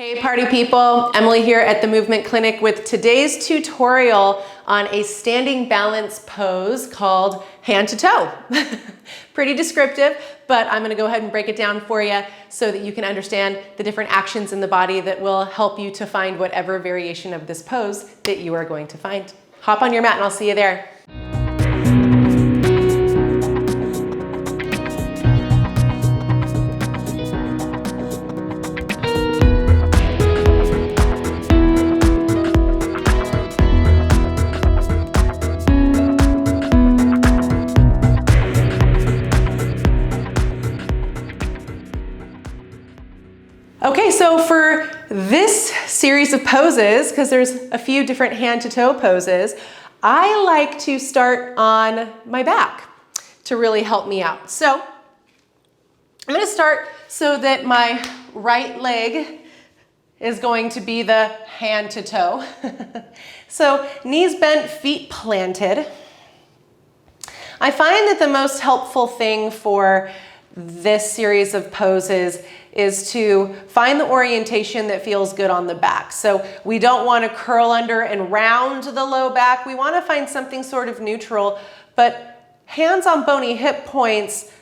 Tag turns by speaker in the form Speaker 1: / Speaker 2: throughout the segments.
Speaker 1: Hey party people, Emily here at the Movement Clinic with today's tutorial on a standing balance pose called hand to toe. Pretty descriptive, but I'm gonna go ahead and break it down for you so that you can understand the different actions in the body that will help you to find whatever variation of this pose that you are going to find. Hop on your mat and I'll see you there. Okay, so for this series of poses, because there's a few different hand to toe poses, I like to start on my back to really help me out. So I'm going to start so that my right leg is going to be the hand to toe. So knees bent, feet planted. I find that the most helpful thing for this series of poses is to find the orientation that feels good on the back. So we don't want to curl under and round the low back. We want to find something sort of neutral, but hands on bony hip points,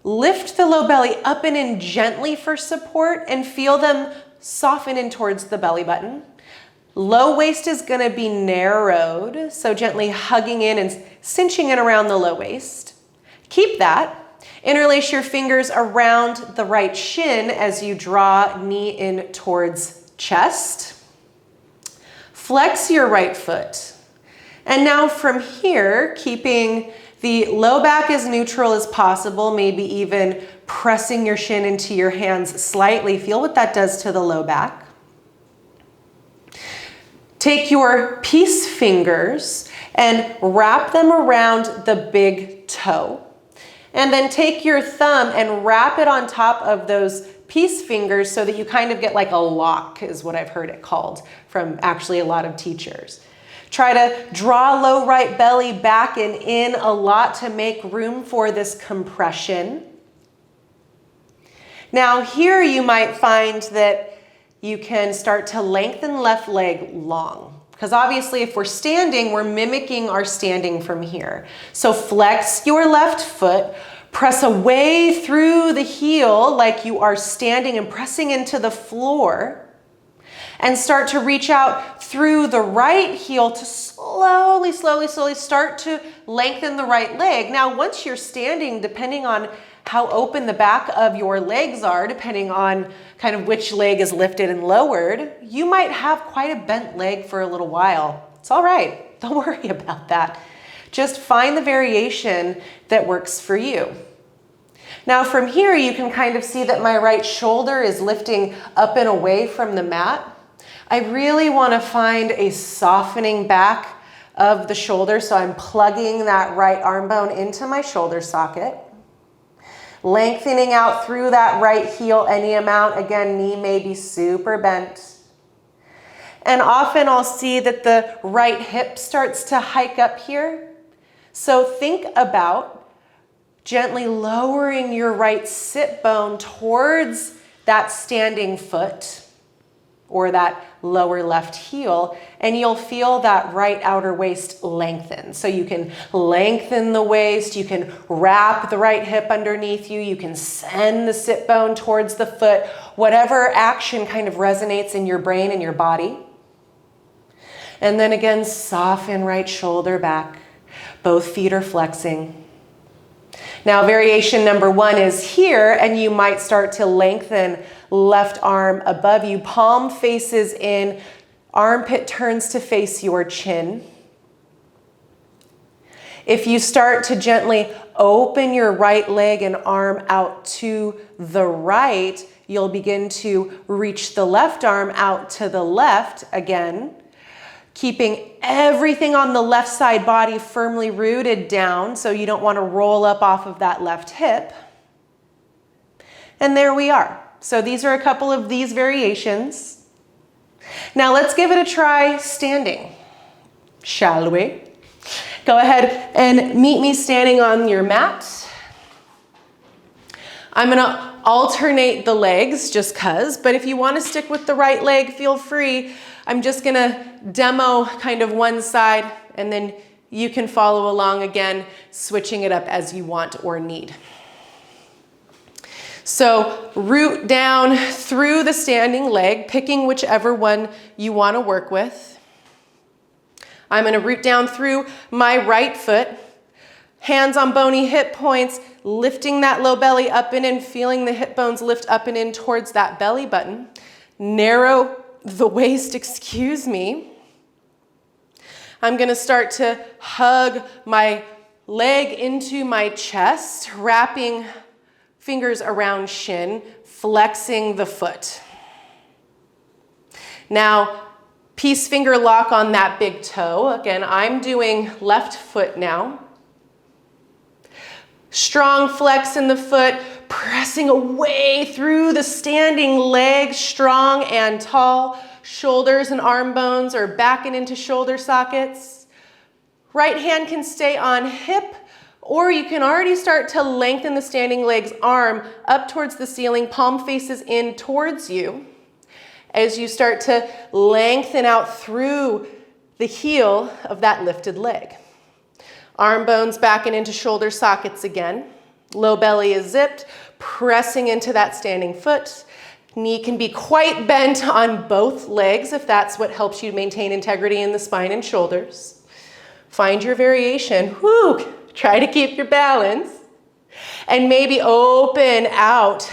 Speaker 1: lift the low belly up and in gently for support and feel them soften in towards the belly button. Low waist is going to be narrowed, so gently hugging in and cinching it around the low waist. Keep that. Interlace your fingers around the right shin as you draw knee in towards chest. Flex your right foot. And now from here, keeping the low back as neutral as possible, maybe even pressing your shin into your hands slightly. Feel what that does to the low back. Take your peace fingers and wrap them around the big toe. And then take your thumb and wrap it on top of those peace fingers so that you kind of get like a lock, is what I've heard it called from actually a lot of teachers. Try to draw low right belly back and in a lot to make room for this compression. Now here you might find that you can start to lengthen left leg long. Because obviously if we're standing, we're mimicking our standing from here. So flex your left foot, press away through the heel like you are standing and pressing into the floor, and start to reach out through the right heel to slowly start to lengthen the right leg. Now, once you're standing, depending on how open the back of your legs are, depending on kind of which leg is lifted and lowered, you might have quite a bent leg for a little while. It's all right. Don't worry about that. Just find the variation that works for you. Now from here, you can kind of see that my right shoulder is lifting up and away from the mat. I really want to find a softening back of the shoulder, so I'm plugging that right arm bone into my shoulder socket. Lengthening out through that right heel any amount. Again, knee may be super bent. And often I'll see that the right hip starts to hike up here. So think about gently lowering your right sit bone towards that standing foot or that lower left heel, and you'll feel that right outer waist lengthen. So you can lengthen the waist, you can wrap the right hip underneath you, you can send the sit bone towards the foot, whatever action kind of resonates in your brain and your body. And then again, soften right shoulder back. Both feet are flexing. Now variation number one is here, and you might start to lengthen left arm above you. Palm faces in, armpit turns to face your chin. If you start to gently open your right leg and arm out to the right, you'll begin to reach the left arm out to the left again, keeping everything on the left side body firmly rooted down so you don't want to roll up off of that left hip. And there we are. So these are a couple of these variations. Now let's give it a try standing, shall we? Go ahead and meet me standing on your mat. I'm gonna alternate the legs just cause, but if you want to stick with the right leg, feel free. I'm just gonna demo kind of one side, and then you can follow along again, switching it up as you want or need. So root down through the standing leg, picking whichever one you want to work with. I'm going to root down through my right foot, hands on bony hip points, lifting that low belly up and in, feeling the hip bones lift up and in towards that belly button. Narrow the waist, excuse me. I'm going to start to hug my leg into my chest, wrapping fingers around shin, flexing the foot. Now, peace finger lock on that big toe. Again, I'm doing left foot now. Strong flex in the foot, pressing away through the standing leg, strong and tall. Shoulders and arm bones are backing into shoulder sockets. Right hand can stay on hip, or you can already start to lengthen the standing leg's arm up towards the ceiling, palm faces in towards you. As you start to lengthen out through the heel of that lifted leg. Arm bones backing into shoulder sockets again. Low belly is zipped, pressing into that standing foot. Knee can be quite bent on both legs if that's what helps you maintain integrity in the spine and shoulders. Find your variation. Woo! Try to keep your balance. And maybe open out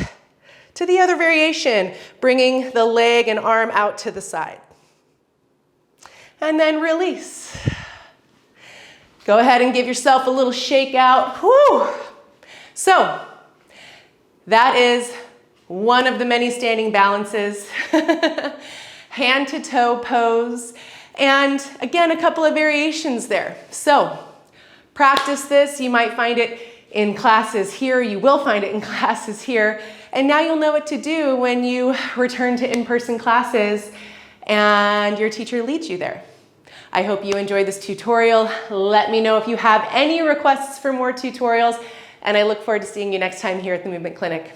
Speaker 1: to the other variation, bringing the leg and arm out to the side. And then release. Go ahead and give yourself a little shake out. Woo! So, that is one of the many standing balances. Hand to toe pose. And again, a couple of variations there. So, practice this. You might find it in classes here. You will find it in classes here. And now you'll know what to do when you return to in-person classes and your teacher leads you there. I hope you enjoyed this tutorial. Let me know if you have any requests for more tutorials, and I look forward to seeing you next time here at the Movement Clinic.